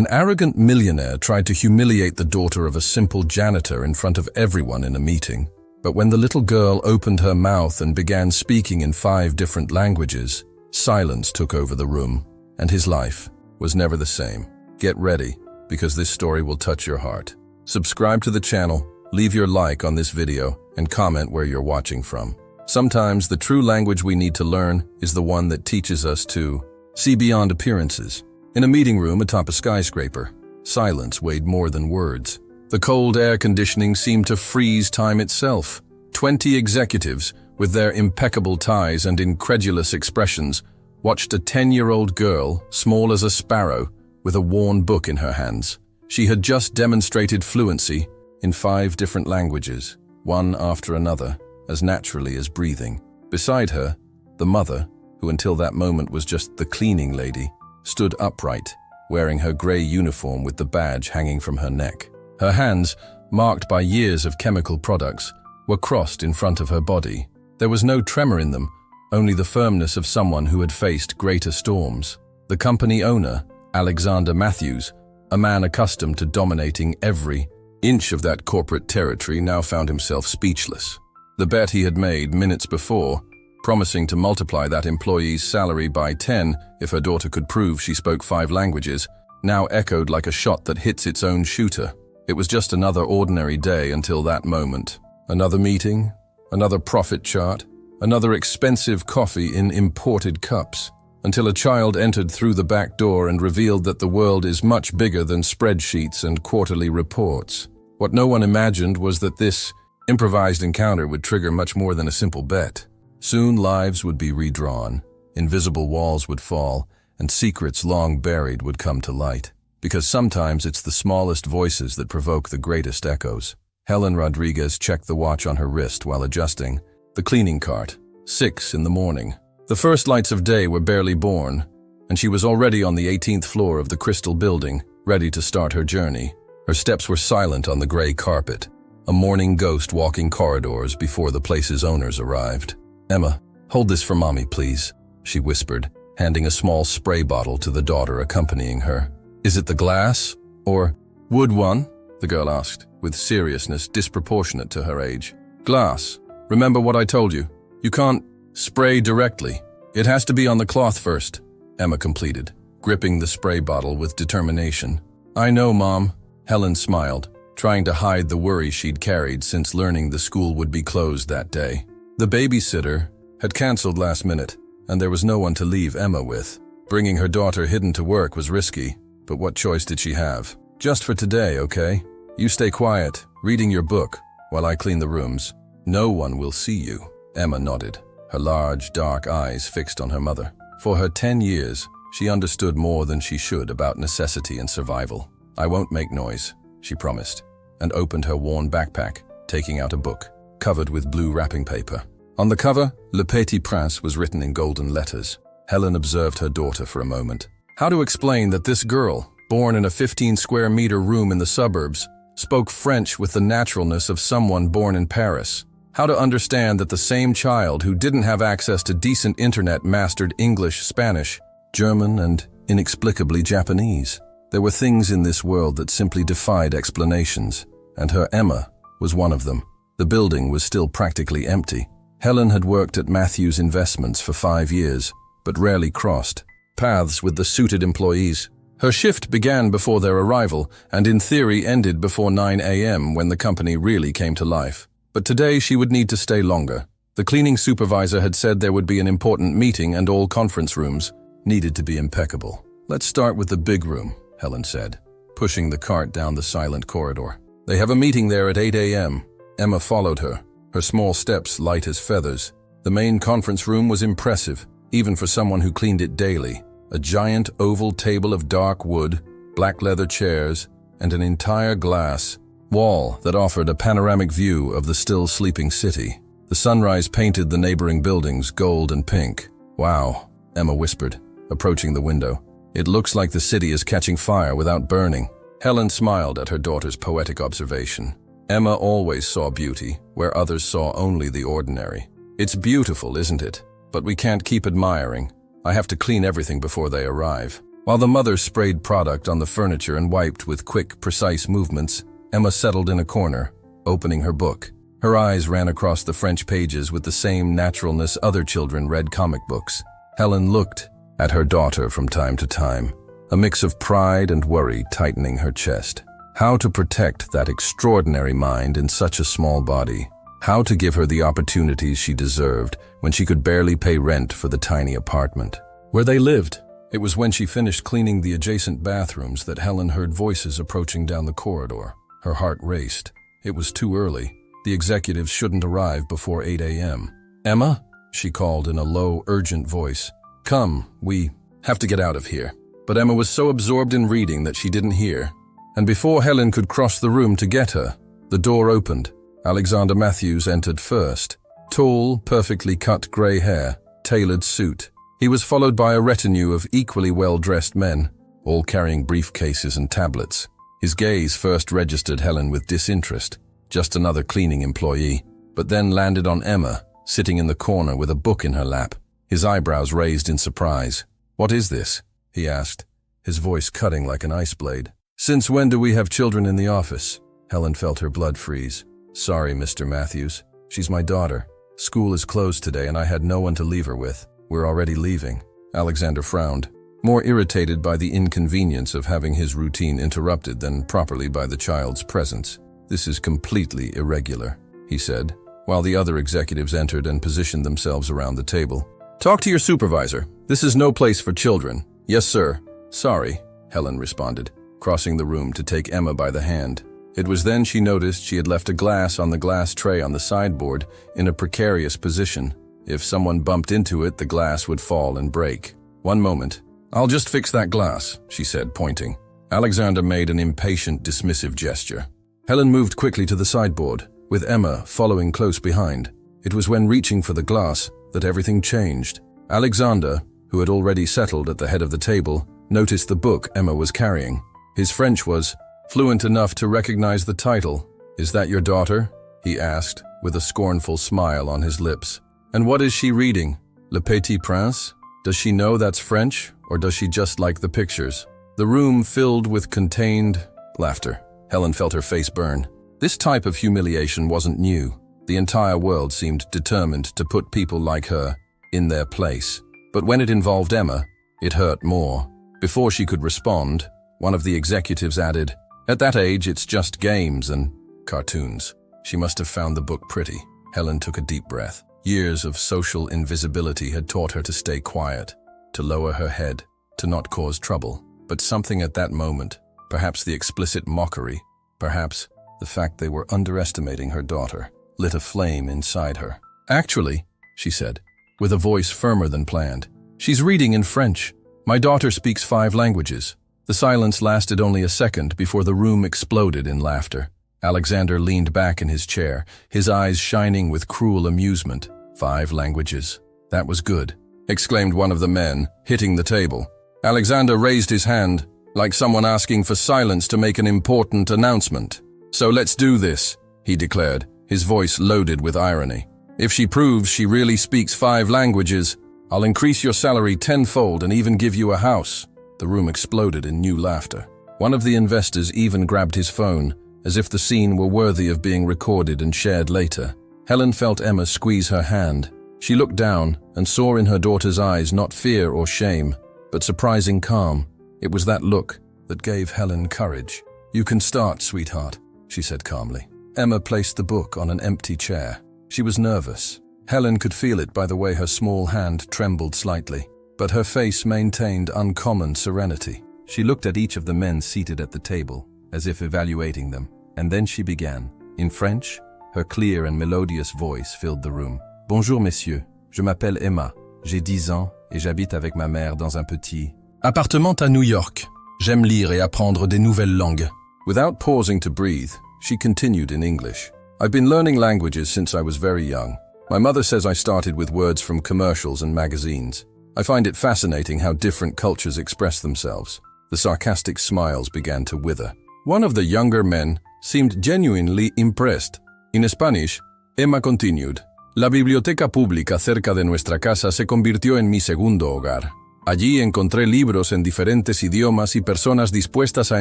An arrogant millionaire tried to humiliate the daughter of a simple janitor in front of everyone in a meeting. But when the little girl opened her mouth and began speaking in 5 different languages, silence took over the room, and his life was never the same. Get ready, because this story will touch your heart. Subscribe to the channel, leave your like on this video, and comment where you're watching from. Sometimes the true language we need to learn is the one that teaches us to see beyond appearances. In a meeting room atop a skyscraper, silence weighed more than words. The cold air conditioning seemed to freeze time itself. 20 executives, with their impeccable ties and incredulous expressions, watched a 10-year-old girl, small as a sparrow, with a worn book in her hands. She had just demonstrated fluency in 5 different languages, one after another, as naturally as breathing. Beside her, the mother, who until that moment was just the cleaning lady, stood upright, wearing her gray uniform with the badge hanging from her neck. Her hands, marked by years of chemical products, were crossed in front of her body. There was no tremor in them, only the firmness of someone who had faced greater storms. The company owner, Alexander Matthews, a man accustomed to dominating every inch of that corporate territory, now found himself speechless. The bet he had made minutes before, promising to multiply that employee's salary by 10 if her daughter could prove she spoke 5 languages, now echoed like a shot that hits its own shooter. It was just another ordinary day until that moment. Another meeting, another profit chart, another expensive coffee in imported cups, until a child entered through the back door and revealed that the world is much bigger than spreadsheets and quarterly reports. What no one imagined was that this improvised encounter would trigger much more than a simple bet. Soon lives would be redrawn, invisible walls would fall, and secrets long buried would come to light. Because sometimes it's the smallest voices that provoke the greatest echoes. Helen Rodriguez checked the watch on her wrist while adjusting the cleaning cart. 6 in the morning. The first lights of day were barely born, and she was already on the 18th floor of the Crystal Building, ready to start her journey. Her steps were silent on the gray carpet, a morning ghost walking corridors before the place's owners arrived. "Emma, hold this for Mommy, please," she whispered, handing a small spray bottle to the daughter accompanying her. "Is it the glass or wood one?" the girl asked, with seriousness disproportionate to her age. "Glass. Remember what I told you. You can't spray directly. It has to be on the cloth first," Emma completed, gripping the spray bottle with determination. "I know, Mom," Helen smiled, trying to hide the worry she'd carried since learning the school would be closed that day. The babysitter had canceled last minute, and there was no one to leave Emma with. Bringing her daughter hidden to work was risky, but what choice did she have? "Just for today, okay? You stay quiet, reading your book, while I clean the rooms. No one will see you." Emma nodded, her large, dark eyes fixed on her mother. For her 10 years, she understood more than she should about necessity and survival. "I won't make noise," she promised, and opened her worn backpack, taking out a book, covered with blue wrapping paper. On the cover, Le Petit Prince was written in golden letters. Helen observed her daughter for a moment. How to explain that this girl, born in a 15-square-meter room in the suburbs, spoke French with the naturalness of someone born in Paris? How to understand that the same child who didn't have access to decent internet mastered English, Spanish, German, and inexplicably Japanese? There were things in this world that simply defied explanations, and her Emma was one of them. The building was still practically empty. Helen had worked at Matthews Investments for 5 years, but rarely crossed paths with the suited employees. Her shift began before their arrival, and in theory ended before 9 a.m. when the company really came to life. But today she would need to stay longer. The cleaning supervisor had said there would be an important meeting and all conference rooms needed to be impeccable. "Let's start with the big room," Helen said, pushing the cart down the silent corridor. "They have a meeting there at 8 a.m. Emma followed her, her small steps light as feathers. The main conference room was impressive, even for someone who cleaned it daily. A giant oval table of dark wood, black leather chairs, and an entire glass wall that offered a panoramic view of the still sleeping city. The sunrise painted the neighboring buildings gold and pink. "Wow," Emma whispered, approaching the window. "It looks like the city is catching fire without burning." Helen smiled at her daughter's poetic observation. Emma always saw beauty where others saw only the ordinary. "It's beautiful, isn't it? But we can't keep admiring. I have to clean everything before they arrive." While the mother sprayed product on the furniture and wiped with quick, precise movements, Emma settled in a corner, opening her book. Her eyes ran across the French pages with the same naturalness other children read comic books. Helen looked at her daughter from time to time, a mix of pride and worry tightening her chest. How to protect that extraordinary mind in such a small body? How to give her the opportunities she deserved when she could barely pay rent for the tiny apartment where they lived? It was when she finished cleaning the adjacent bathrooms that Helen heard voices approaching down the corridor. Her heart raced. It was too early. The executives shouldn't arrive before 8 a.m. "Emma?" she called in a low, urgent voice. "Come, we have to get out of here." But Emma was so absorbed in reading that she didn't hear. And before Helen could cross the room to get her, the door opened. Alexander Matthews entered first. Tall, perfectly cut gray hair, tailored suit. He was followed by a retinue of equally well-dressed men, all carrying briefcases and tablets. His gaze first registered Helen with disinterest, just another cleaning employee, but then landed on Emma, sitting in the corner with a book in her lap. His eyebrows raised in surprise. "What is this?" he asked, his voice cutting like an ice blade. "Since when do we have children in the office?" Helen felt her blood freeze. "Sorry, Mr. Matthews. She's my daughter. School is closed today and I had no one to leave her with. We're already leaving." Alexander frowned, more irritated by the inconvenience of having his routine interrupted than properly by the child's presence. "This is completely irregular," he said, while the other executives entered and positioned themselves around the table. "Talk to your supervisor. This is no place for children." "Yes, sir." "Sorry," Helen responded, crossing the room to take Emma by the hand. It was then she noticed she had left a glass on the glass tray on the sideboard in a precarious position. If someone bumped into it, the glass would fall and break. "One moment. I'll just fix that glass," she said, pointing. Alexander made an impatient, dismissive gesture. Helen moved quickly to the sideboard, with Emma following close behind. It was when reaching for the glass that everything changed. Alexander, who had already settled at the head of the table, noticed the book Emma was carrying. His French was fluent enough to recognize the title. "Is that your daughter?" he asked, with a scornful smile on his lips. "And what is she reading? Le Petit Prince? Does she know that's French, or does she just like the pictures?" The room filled with contained laughter. Helen felt her face burn. This type of humiliation wasn't new. The entire world seemed determined to put people like her in their place. But when it involved Emma, it hurt more. Before she could respond, one of the executives added, "At that age, it's just games and cartoons." She must have found the book pretty. Helen took a deep breath. Years of social invisibility had taught her to stay quiet, to lower her head, to not cause trouble. But something at that moment, perhaps the explicit mockery, perhaps the fact they were underestimating her daughter, lit a flame inside her. "Actually," she said, with a voice firmer than planned, "she's reading in French. My daughter speaks 5 languages." The silence lasted only a second before the room exploded in laughter. Alexander leaned back in his chair, his eyes shining with cruel amusement. 5 languages. "That was good," exclaimed one of the men, hitting the table. Alexander raised his hand, like someone asking for silence to make an important announcement. "So let's do this," he declared, his voice loaded with irony. "If she proves she really speaks 5 languages, I'll increase your salary 10-fold and even give you a house." The room exploded in new laughter. One of the investors even grabbed his phone, as if the scene were worthy of being recorded and shared later. Helen felt Emma squeeze her hand. She looked down and saw in her daughter's eyes not fear or shame, but surprising calm. It was that look that gave Helen courage. "You can start, sweetheart," she said calmly. Emma placed the book on an empty chair. She was nervous. Helen could feel it by the way her small hand trembled slightly, but her face maintained uncommon serenity. She looked at each of the men seated at the table, as if evaluating them, and then she began. In French, her clear and melodious voice filled the room. "Bonjour, messieurs. Je m'appelle Emma. J'ai 10 ans et j'habite avec ma mère dans un petit appartement à New York. J'aime lire et apprendre des nouvelles langues." Without pausing to breathe, she continued in English. "I've been learning languages since I was very young. My mother says I started with words from commercials and magazines. I find it fascinating how different cultures express themselves." The sarcastic smiles began to wither. One of the younger men seemed genuinely impressed. In Spanish, Emma continued, "La biblioteca pública cerca de nuestra casa se convirtió en mi segundo hogar. Allí encontré libros en diferentes idiomas y personas dispuestas a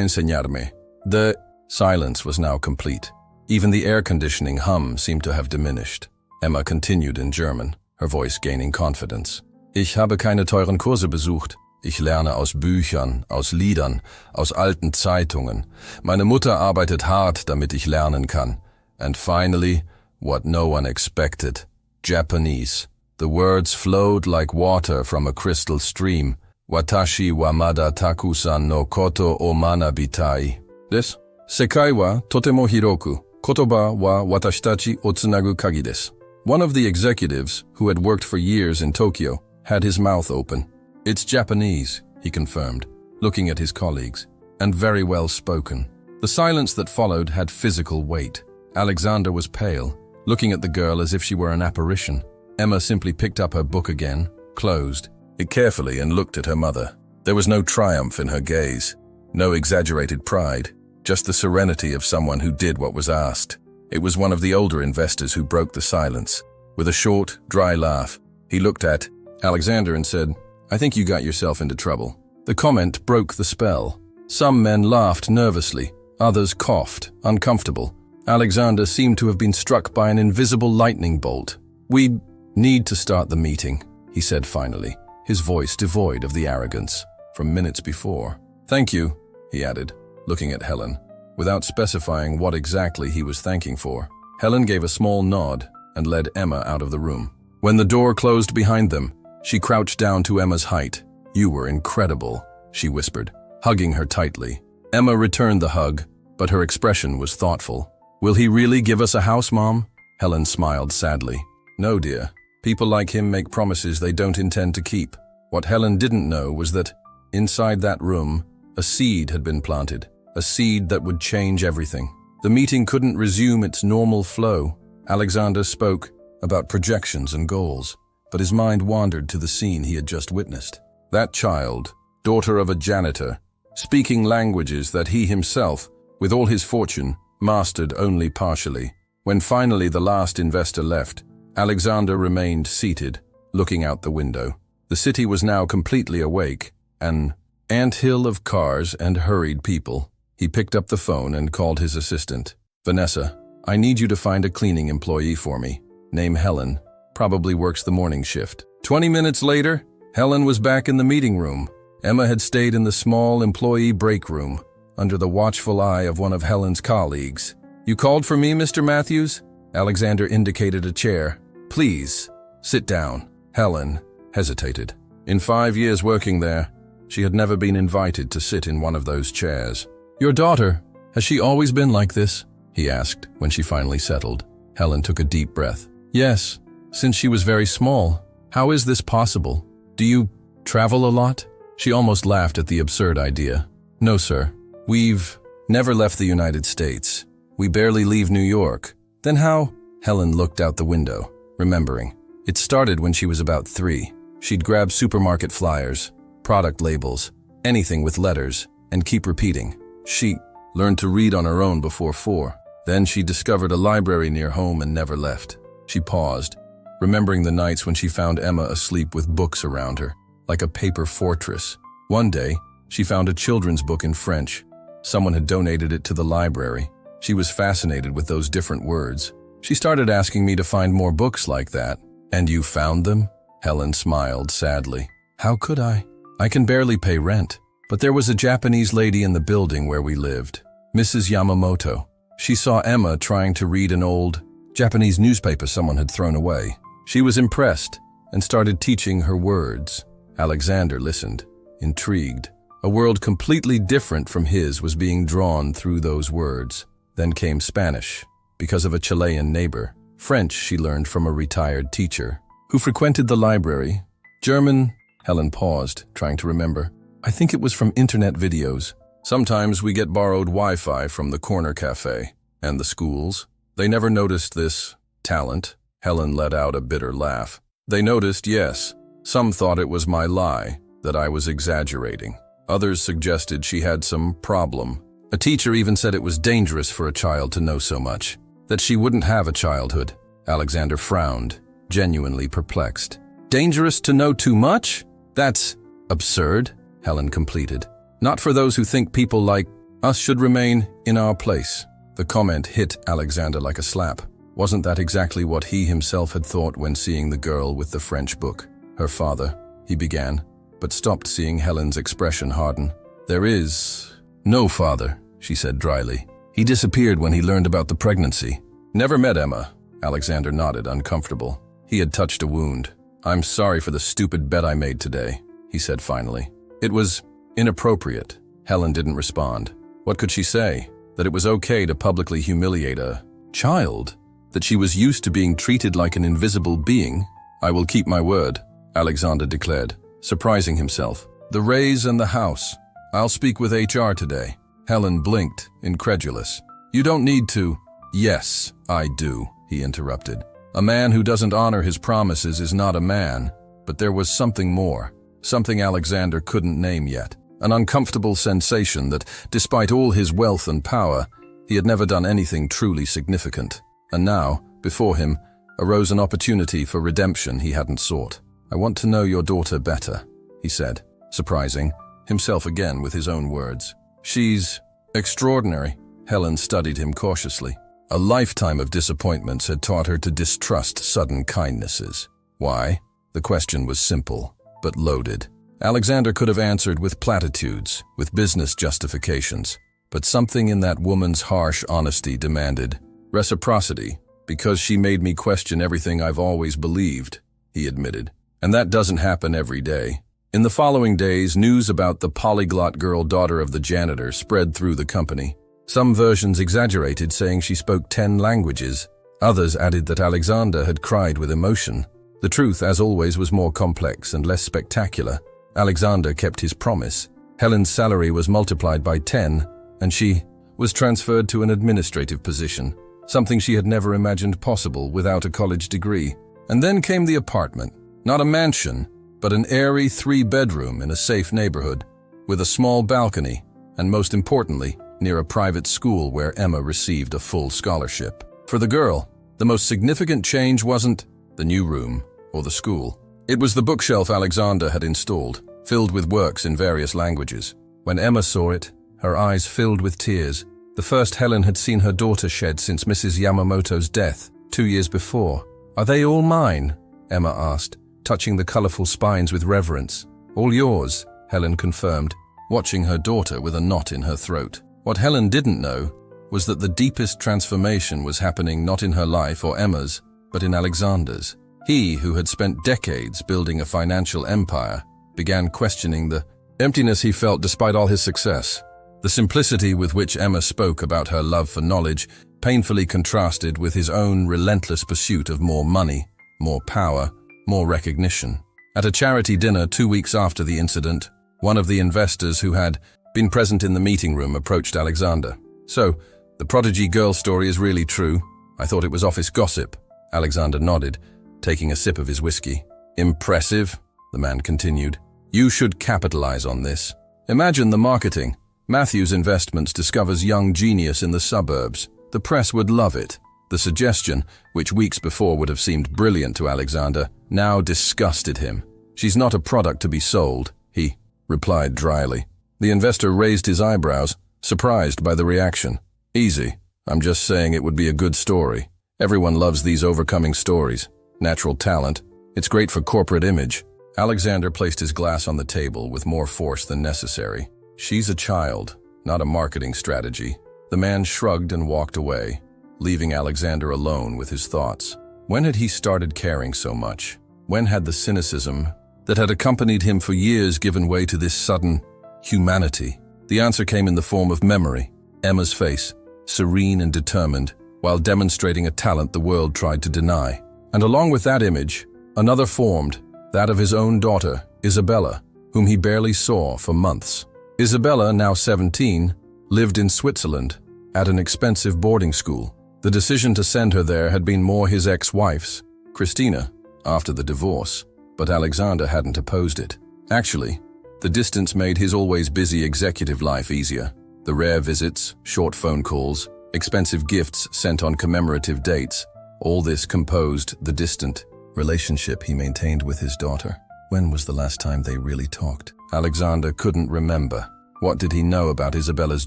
enseñarme. The silence was now complete. Even the air conditioning hum seemed to have diminished. Emma continued in German, her voice gaining confidence. Ich habe keine teuren Kurse besucht. Ich lerne aus Büchern, aus Liedern, aus alten Zeitungen. Meine Mutter arbeitet hart, damit ich lernen kann. And finally, what no one expected, Japanese. The words flowed like water from a crystal stream. Watashi wa mada takusan no koto o manabitai. This? Sekai wa totemo hiroku. Kotoba wa watashitachi o tsunagu kagi desu. One of the executives, who had worked for years in Tokyo, had his mouth open. It's Japanese, he confirmed, looking at his colleagues, and very well spoken. The silence that followed had physical weight. Alexander was pale, looking at the girl as if she were an apparition. Emma simply picked up her book again, closed it carefully, and looked at her mother. There was no triumph in her gaze, no exaggerated pride, just the serenity of someone who did what was asked. It was one of the older investors who broke the silence. With a short, dry laugh, he looked at Alexander and said, I think you got yourself into trouble. The comment broke the spell. Some men laughed nervously, others coughed, uncomfortable. Alexander seemed to have been struck by an invisible lightning bolt. We need to start the meeting, he said finally, his voice devoid of the arrogance from minutes before. Thank you, he added, looking at Helen, without specifying what exactly he was thanking for. Helen gave a small nod and led Emma out of the room. When the door closed behind them, she crouched down to Emma's height. You were incredible, she whispered, hugging her tightly. Emma returned the hug, but her expression was thoughtful. Will he really give us a house, Mom? Helen smiled sadly. No, dear. People like him make promises they don't intend to keep. What Helen didn't know was that, inside that room, a seed had been planted, a seed that would change everything. The meeting couldn't resume its normal flow. Alexander spoke about projections and goals, but his mind wandered to the scene he had just witnessed. That child, daughter of a janitor, speaking languages that he himself, with all his fortune, mastered only partially. When finally the last investor left, Alexander remained seated, looking out the window. The city was now completely awake, an anthill of cars and hurried people. He picked up the phone and called his assistant. Vanessa, I need you to find a cleaning employee for me. Name Helen. Probably works the morning shift. 20 minutes later, Helen was back in the meeting room. Emma had stayed in the small employee break room, under the watchful eye of one of Helen's colleagues. You called for me, Mr. Matthews? Alexander indicated a chair. Please, sit down. Helen hesitated. In 5 years working there, she had never been invited to sit in one of those chairs. Your daughter, has she always been like this? He asked when she finally settled. Helen took a deep breath. Yes, since she was very small. How is this possible? Do you travel a lot? She almost laughed at the absurd idea. No, sir. We've never left the United States. We barely leave New York. Then how? Helen looked out the window, remembering. It started when she was about 3. She'd grab supermarket flyers, product labels, anything with letters, and keep repeating. She learned to read on her own before 4. Then she discovered a library near home and never left. She paused, remembering the nights when she found Emma asleep with books around her, like a paper fortress. One day, she found a children's book in French. Someone had donated it to the library. She was fascinated with those different words. She started asking me to find more books like that. And you found them? Helen smiled sadly. How could I? I can barely pay rent. But there was a Japanese lady in the building where we lived, Mrs. Yamamoto. She saw Emma trying to read an old Japanese newspaper someone had thrown away. She was impressed and started teaching her words. Alexander listened, intrigued. A world completely different from his was being drawn through those words. Then came Spanish, because of a Chilean neighbor. French she learned from a retired teacher, who frequented the library. German, Helen paused, trying to remember. I think it was from internet videos. Sometimes we get borrowed Wi-Fi from the corner cafe. And the schools. They never noticed this talent. Helen let out a bitter laugh. They noticed, yes. Some thought it was my lie, that I was exaggerating. Others suggested she had some problem. A teacher even said it was dangerous for a child to know so much, that she wouldn't have a childhood. Alexander frowned, genuinely perplexed. Dangerous to know too much? That's Absurd, Helen completed. Not for those who think people like us should remain in our place. The comment hit Alexander like a slap. Wasn't that exactly what he himself had thought when seeing the girl with the French book? Her father, he began, but stopped seeing Helen's expression harden. There is no father, she said dryly. He disappeared when he learned about the pregnancy. Never met Emma. Alexander nodded, uncomfortable. He had touched a wound. I'm sorry for the stupid bet I made today, he said finally. It was inappropriate. Helen didn't respond. What could she say? That it was okay to publicly humiliate a child? That she was used to being treated like an invisible being? I will keep my word, Alexander declared, surprising himself. The raise and the house. I'll speak with HR today. Helen blinked, incredulous. You don't need to. Yes, I do, he interrupted. A man who doesn't honor his promises is not a man, but there was something more, something Alexander couldn't name yet. An uncomfortable sensation that, despite all his wealth and power, he had never done anything truly significant. And now, before him, arose an opportunity for redemption he hadn't sought. I want to know your daughter better, he said, surprising himself again with his own words. She's extraordinary. Helen studied him cautiously. A lifetime of disappointments had taught her to distrust sudden kindnesses. Why? The question was simple, but loaded. Alexander could have answered with platitudes, with business justifications, but something in that woman's harsh honesty demanded reciprocity, because she made me question everything I've always believed, he admitted. And that doesn't happen every day. In the following days, news about the polyglot girl daughter of the janitor spread through the company. Some versions exaggerated, saying she spoke 10 languages. Others added that Alexander had cried with emotion. The truth, as always, was more complex and less spectacular. Alexander kept his promise. Helen's salary was multiplied by 10, and she was transferred to an administrative position, something she had never imagined possible without a college degree. And then came the apartment. Not a mansion, but an airy 3-bedroom in a safe neighborhood, with a small balcony, and most importantly, near a private school where Emma received a full scholarship. For the girl, the most significant change wasn't the new room or the school. It was the bookshelf Alexander had installed, filled with works in various languages. When Emma saw it, her eyes filled with tears, the first Helen had seen her daughter shed since Mrs. Yamamoto's death 2 years before. Are they all mine? Emma asked, touching the colorful spines with reverence. All yours, Helen confirmed, watching her daughter with a knot in her throat. What Helen didn't know was that the deepest transformation was happening not in her life or Emma's, but in Alexander's. He, who had spent decades building a financial empire, began questioning the emptiness he felt despite all his success. The simplicity with which Emma spoke about her love for knowledge painfully contrasted with his own relentless pursuit of more money, more power, more recognition. At a charity dinner 2 weeks after the incident, one of the investors who had been present in the meeting room approached Alexander. So, the prodigy girl story is really true? I thought it was office gossip. Alexander nodded, taking a sip of his whiskey. Impressive, the man continued. You should capitalize on this. Imagine the marketing. Matthews Investments discovers young genius in the suburbs. The press would love it. The suggestion, which weeks before would have seemed brilliant to Alexander, now disgusted him. She's not a product to be sold, he replied dryly. The investor raised his eyebrows, surprised by the reaction. Easy. I'm just saying it would be a good story. Everyone loves these overcoming stories. Natural talent. It's great for corporate image. Alexander placed his glass on the table with more force than necessary. She's a child, not a marketing strategy. The man shrugged and walked away, leaving Alexander alone with his thoughts. When had he started caring so much? When had the cynicism that had accompanied him for years given way to this sudden humanity? The answer came in the form of memory. Emma's face, serene and determined, while demonstrating a talent the world tried to deny. And along with that image, another formed, that of his own daughter, Isabella, whom he barely saw for months. Isabella, now 17, lived in Switzerland, at an expensive boarding school. The decision to send her there had been more his ex-wife's, Christina, after the divorce, but Alexander hadn't opposed it. Actually, the distance made his always busy executive life easier. The rare visits, short phone calls, expensive gifts sent on commemorative dates, all this composed the distant relationship he maintained with his daughter. When was the last time they really talked? Alexander couldn't remember. What did he know about Isabella's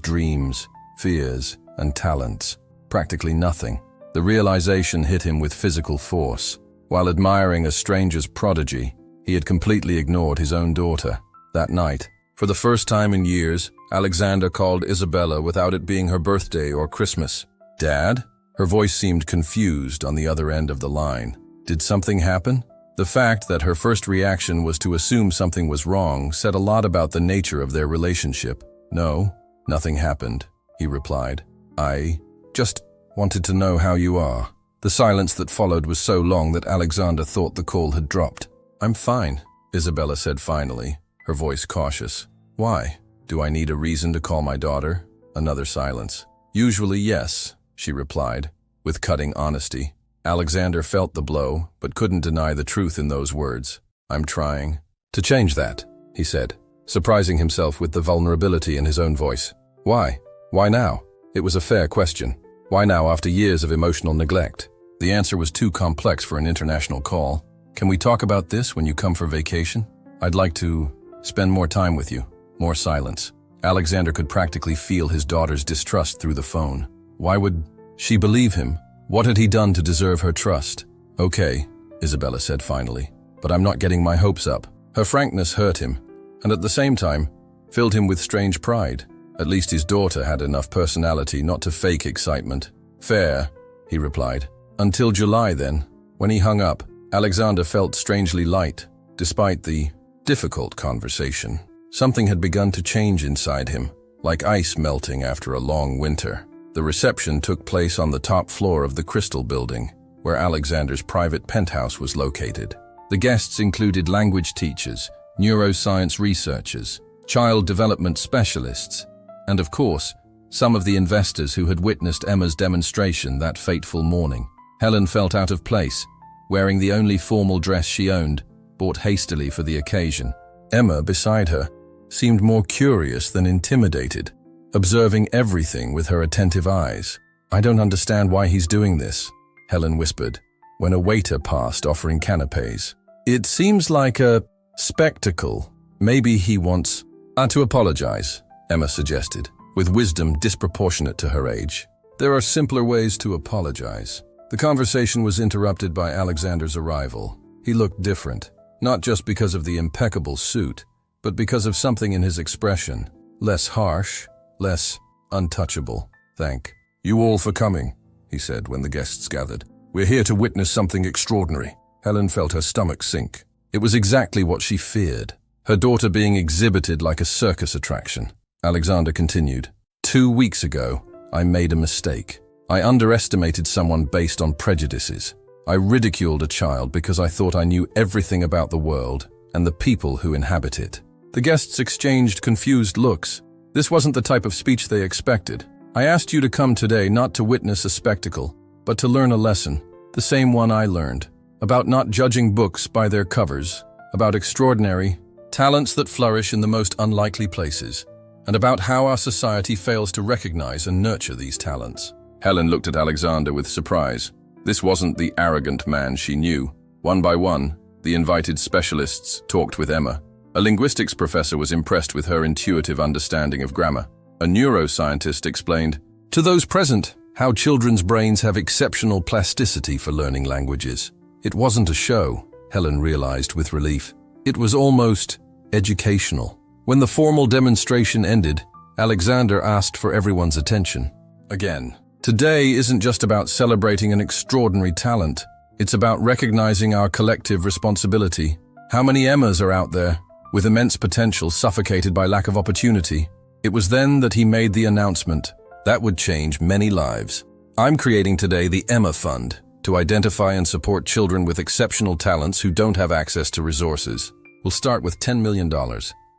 dreams, fears, and talents? Practically nothing. The realization hit him with physical force. While admiring a stranger's prodigy, he had completely ignored his own daughter. That night, for the first time in years, Alexander called Isabella without it being her birthday or Christmas. "Dad?" Her voice seemed confused on the other end of the line. Did something happen? The fact that her first reaction was to assume something was wrong said a lot about the nature of their relationship. "No, nothing happened," he replied. "I just wanted to know how you are." The silence that followed was so long that Alexander thought the call had dropped. "I'm fine," Isabella said finally, her voice cautious. "Why? Do I need a reason to call my daughter?" Another silence. "Usually yes," she replied, with cutting honesty. Alexander felt the blow, but couldn't deny the truth in those words. "I'm trying to change that," he said, surprising himself with the vulnerability in his own voice. "Why? Why now?" It was a fair question. Why now after years of emotional neglect? The answer was too complex for an international call. "Can we talk about this when you come for vacation? I'd like to spend more time with you." More silence. Alexander could practically feel his daughter's distrust through the phone. Why would she believe him? What had he done to deserve her trust? "Okay," Isabella said finally, "but I'm not getting my hopes up." Her frankness hurt him, and at the same time, filled him with strange pride. At least his daughter had enough personality not to fake excitement. "Fair," he replied. "Until July then." When he hung up, Alexander felt strangely light, despite the difficult conversation. Something had begun to change inside him, like ice melting after a long winter. The reception took place on the top floor of the Crystal Building, where Alexander's private penthouse was located. The guests included language teachers, neuroscience researchers, child development specialists, and of course, some of the investors who had witnessed Emma's demonstration that fateful morning. Helen felt out of place, wearing the only formal dress she owned, bought hastily for the occasion. Emma, beside her, seemed more curious than intimidated, observing everything with her attentive eyes. "I don't understand why he's doing this," Helen whispered, when a waiter passed offering canapes. "It seems like a spectacle. Maybe he wants to apologize," Emma suggested, with wisdom disproportionate to her age. "There are simpler ways to apologize." The conversation was interrupted by Alexander's arrival. He looked different, not just because of the impeccable suit, but because of something in his expression. Less harsh, less untouchable. "Thank you all for coming," he said when the guests gathered. "We're here to witness something extraordinary." Helen felt her stomach sink. It was exactly what she feared, her daughter being exhibited like a circus attraction. Alexander continued, 2 weeks ago, I made a mistake. I underestimated someone based on prejudices. I ridiculed a child because I thought I knew everything about the world and the people who inhabit it." The guests exchanged confused looks. This wasn't the type of speech they expected. "I asked you to come today not to witness a spectacle, but to learn a lesson, the same one I learned, about not judging books by their covers, about extraordinary talents that flourish in the most unlikely places, and about how our society fails to recognize and nurture these talents." Helen looked at Alexander with surprise. This wasn't the arrogant man she knew. One by one, the invited specialists talked with Emma. A linguistics professor was impressed with her intuitive understanding of grammar. A neuroscientist explained, to those present, how children's brains have exceptional plasticity for learning languages. It wasn't a show, Helen realized with relief. It was almost educational. When the formal demonstration ended, Alexander asked for everyone's attention. Again, today isn't just about celebrating an extraordinary talent. It's about recognizing our collective responsibility. How many Emmas are out there, with immense potential suffocated by lack of opportunity? It was then that he made the announcement. That would change many lives. I'm creating today the Emma Fund to identify and support children with exceptional talents who don't have access to resources. We'll start with $10 million,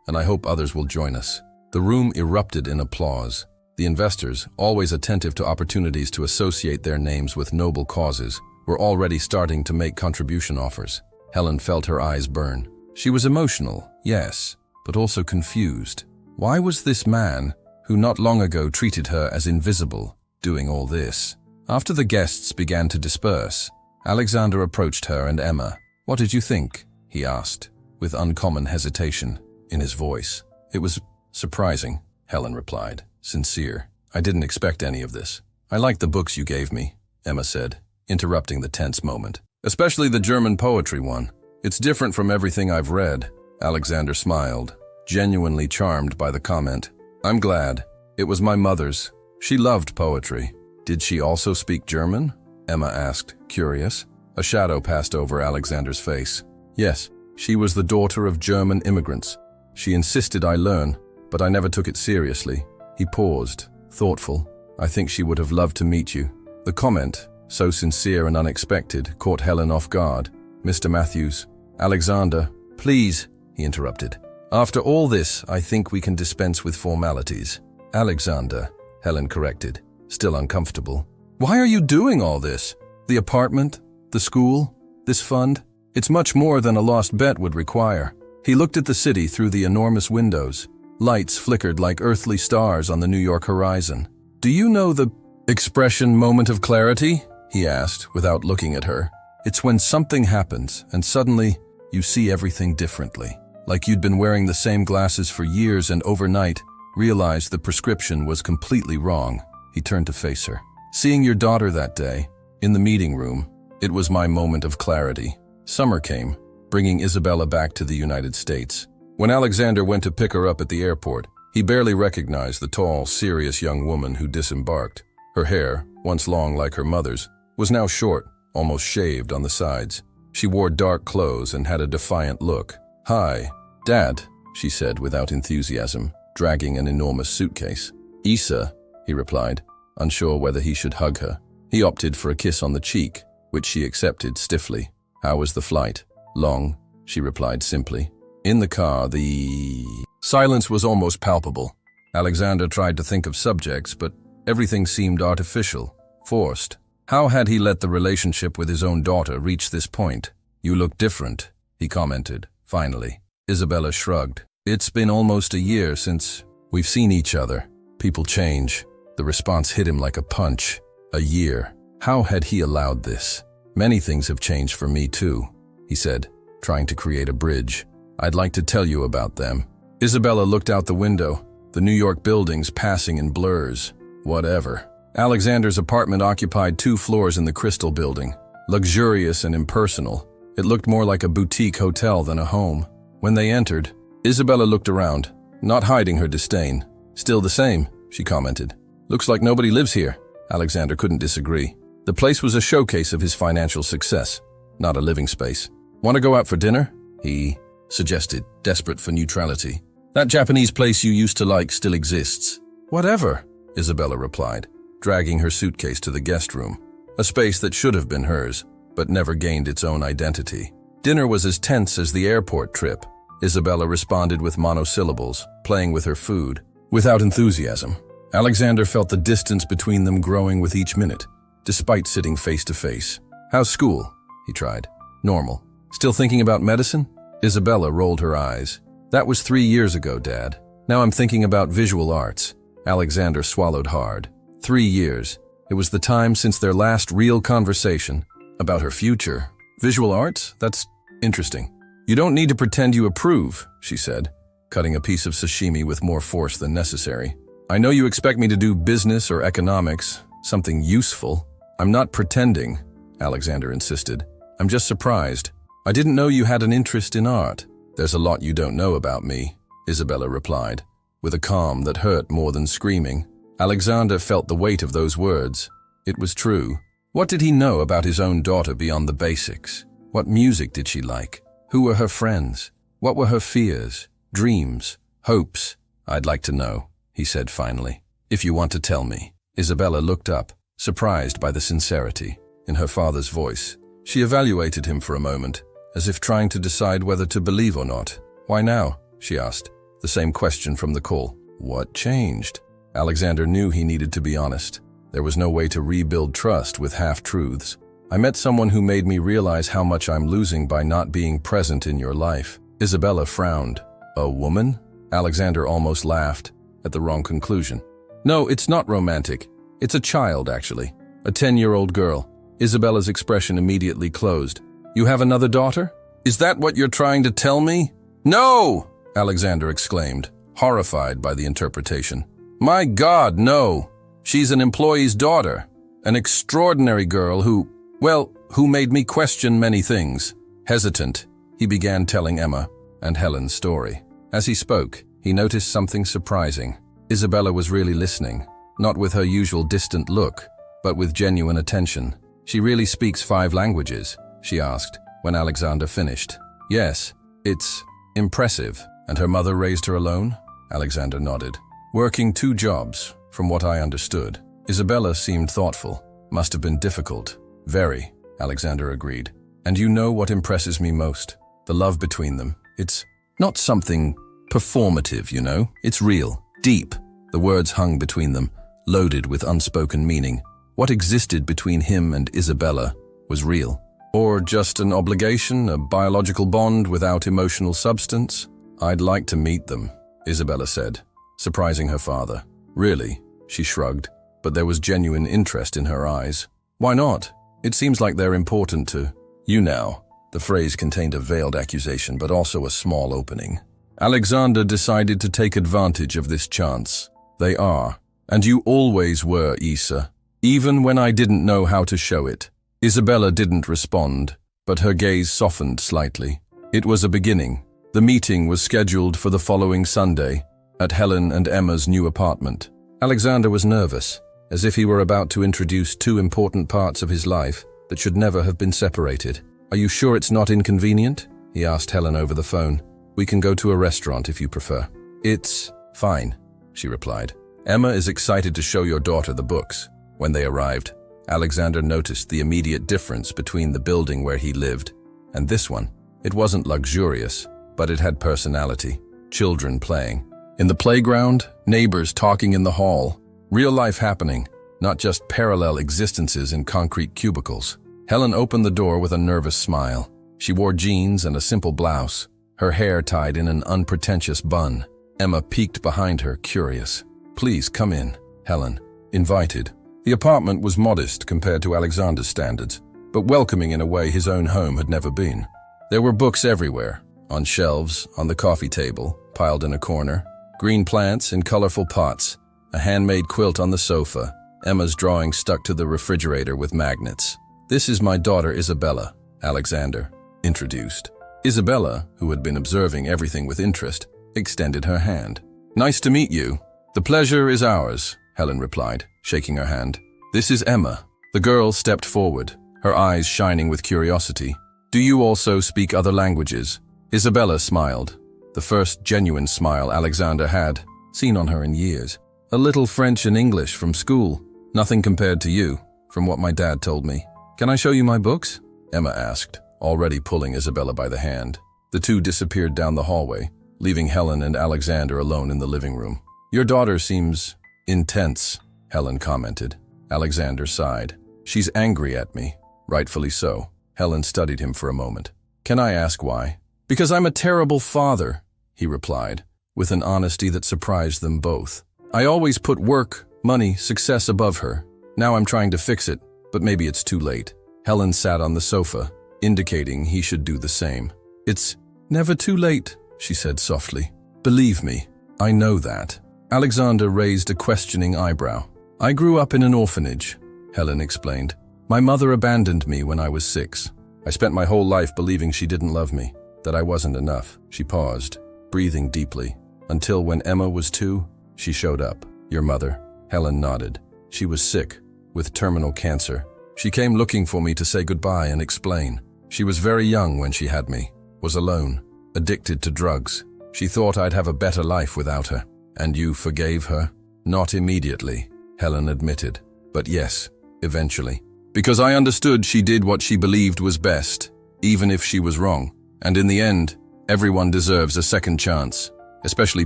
and I hope others will join us. The room erupted in applause. The investors, always attentive to opportunities to associate their names with noble causes, were already starting to make contribution offers. Helen felt her eyes burn. She was emotional, yes, but also confused. Why was this man, who not long ago treated her as invisible, doing all this? After the guests began to disperse, Alexander approached her and Emma. What did you think? He asked, with uncommon hesitation. in his voice. It was surprising, Helen replied. Sincere. I didn't expect any of this. I like the books you gave me, Emma said, interrupting the tense moment. Especially the German poetry one. It's different from everything I've read. Alexander smiled, genuinely charmed by the comment. I'm glad. It was my mother's. She loved poetry. Did she also speak German? Emma asked, curious. A shadow passed over Alexander's face. Yes, she was the daughter of German immigrants. She insisted I learn, but I never took it seriously. He paused, thoughtful. I think she would have loved to meet you. The comment, so sincere and unexpected, caught Helen off guard. Mr. Matthews. Alexander, please, he interrupted. After all this, I think we can dispense with formalities. Alexander, Helen corrected, still uncomfortable. Why are you doing all this? The apartment? The school? This fund? It's much more than a lost bet would require. He looked at the city through the enormous windows. Lights flickered like earthly stars on the New York horizon. Do you know the expression moment of clarity? He asked, without looking at her. It's when something happens, and suddenly you see everything differently. Like you'd been wearing the same glasses for years and overnight realized the prescription was completely wrong. He turned to face her. Seeing your daughter that day, in the meeting room, it was my moment of clarity. Summer came, bringing Isabella back to the United States. When Alexander went to pick her up at the airport, he barely recognized the tall, serious young woman who disembarked. Her hair, once long like her mother's, was now short, almost shaved on the sides. She wore dark clothes and had a defiant look. Hi, Dad, she said without enthusiasm, dragging an enormous suitcase. Isa, he replied, unsure whether he should hug her. He opted for a kiss on the cheek, which she accepted stiffly. How was the flight? Long, she replied simply. In the car, the silence was almost palpable. Alexander tried to think of subjects, but everything seemed artificial, forced. How had he let the relationship with his own daughter reach this point? You look different, he commented, finally. Isabella shrugged. It's been almost a year since we've seen each other. People change. The response hit him like a punch. A year. How had he allowed this? Many things have changed for me too, he said, trying to create a bridge. I'd like to tell you about them. Isabella looked out the window, the New York buildings passing in blurs. Whatever. Alexander's apartment occupied 2 floors in the Crystal Building. Luxurious and impersonal. It looked more like a boutique hotel than a home. When they entered, Isabella looked around, not hiding her disdain. Still the same, she commented. Looks like nobody lives here. Alexander couldn't disagree. The place was a showcase of his financial success, not a living space. Want to go out for dinner? He suggested, desperate for neutrality. That Japanese place you used to like still exists. Whatever, Isabella replied, dragging her suitcase to the guest room, a space that should have been hers, but never gained its own identity. Dinner was as tense as the airport trip. Isabella responded with monosyllables, playing with her food, without enthusiasm. Alexander felt the distance between them growing with each minute, despite sitting face to face. How's school? He tried. Normal. Still thinking about medicine? Isabella rolled her eyes. That was 3 years ago, Dad. Now I'm thinking about visual arts. Alexander swallowed hard. 3 years. It was the time since their last real conversation. About her future. Visual arts? That's interesting. You don't need to pretend you approve, she said, cutting a piece of sashimi with more force than necessary. I know you expect me to do business or economics, something useful. I'm not pretending, Alexander insisted. I'm just surprised. I didn't know you had an interest in art. There's a lot you don't know about me, Isabella replied, with a calm that hurt more than screaming. Alexander felt the weight of those words. It was true. What did he know about his own daughter beyond the basics? What music did she like? Who were her friends? What were her fears, dreams, hopes? I'd like to know, he said finally. If you want to tell me. Isabella looked up, surprised by the sincerity in her father's voice. She evaluated him for a moment, as if trying to decide whether to believe or not. Why now? She asked, the same question from the call. What changed? Alexander knew he needed to be honest. There was no way to rebuild trust with half-truths. I met someone who made me realize how much I'm losing by not being present in your life. Isabella frowned. A woman? Alexander almost laughed at the wrong conclusion. No, it's not romantic. It's a child, actually. A 10-year-old girl. Isabella's expression immediately closed. You have another daughter? Is that what you're trying to tell me? No! Alexander exclaimed, horrified by the interpretation. My God, no! She's an employee's daughter, an extraordinary girl who made me question many things. Hesitant, he began telling Emma and Helen's story. As he spoke, he noticed something surprising. Isabella was really listening, not with her usual distant look, but with genuine attention. She really speaks 5 languages, she asked, when Alexander finished. Yes, it's impressive. And her mother raised her alone? Alexander nodded. Working 2 jobs, from what I understood. Isabella seemed thoughtful. Must have been difficult. Very, Alexander agreed. And you know what impresses me most? The love between them. It's not something performative, you know. It's real, deep. The words hung between them, loaded with unspoken meaning. What existed between him and Isabella was real. Or just an obligation, a biological bond without emotional substance? I'd like to meet them, Isabella said, surprising her father. Really? She shrugged, but there was genuine interest in her eyes. Why not? It seems like they're important to you now. The phrase contained a veiled accusation, but also a small opening. Alexander decided to take advantage of this chance. They are. And you always were, Isa. Even when I didn't know how to show it. Isabella didn't respond, but her gaze softened slightly. It was a beginning. The meeting was scheduled for the following Sunday, at Helen and Emma's new apartment. Alexander was nervous, as if he were about to introduce 2 important parts of his life that should never have been separated. Are you sure it's not inconvenient? He asked Helen over the phone. We can go to a restaurant if you prefer. It's fine, she replied. Emma is excited to show your daughter the books. When they arrived, Alexander noticed the immediate difference between the building where he lived and this one. It wasn't luxurious, but it had personality. Children playing. In the playground, neighbors talking in the hall. Real life happening, not just parallel existences in concrete cubicles. Helen opened the door with a nervous smile. She wore jeans and a simple blouse, her hair tied in an unpretentious bun. Emma peeked behind her, curious. Please come in, Helen invited. The apartment was modest compared to Alexander's standards, but welcoming in a way his own home had never been. There were books everywhere, on shelves, on the coffee table, piled in a corner, green plants in colorful pots, a handmade quilt on the sofa, Emma's drawing stuck to the refrigerator with magnets. This is my daughter Isabella, Alexander introduced. Isabella, who had been observing everything with interest, extended her hand. Nice to meet you. The pleasure is ours, Helen replied, shaking her hand. This is Emma. The girl stepped forward, her eyes shining with curiosity. Do you also speak other languages? Isabella smiled, the first genuine smile Alexander had seen on her in years. A little French and English from school. Nothing compared to you, from what my dad told me. Can I show you my books? Emma asked, already pulling Isabella by the hand. The two disappeared down the hallway, leaving Helen and Alexander alone in the living room. Your daughter seems intense, Helen commented. Alexander sighed. She's angry at me. Rightfully so. Helen studied him for a moment. Can I ask why? Because I'm a terrible father, he replied, with an honesty that surprised them both. I always put work, money, success above her. Now I'm trying to fix it, but maybe it's too late. Helen sat on the sofa, indicating he should do the same. It's never too late, she said softly. Believe me, I know that. Alexander raised a questioning eyebrow. I grew up in an orphanage, Helen explained. My mother abandoned me when I was 6. I spent my whole life believing she didn't love me, that I wasn't enough. She paused, breathing deeply, until when Emma was 2, she showed up. Your mother? Helen nodded. She was sick, with terminal cancer. She came looking for me to say goodbye and explain. She was very young when she had me, was alone, addicted to drugs. She thought I'd have a better life without her. And you forgave her? Not immediately, Helen admitted. But yes, eventually. Because I understood she did what she believed was best, even if she was wrong. And in the end, everyone deserves a second chance, especially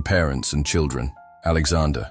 parents and children. Alexander.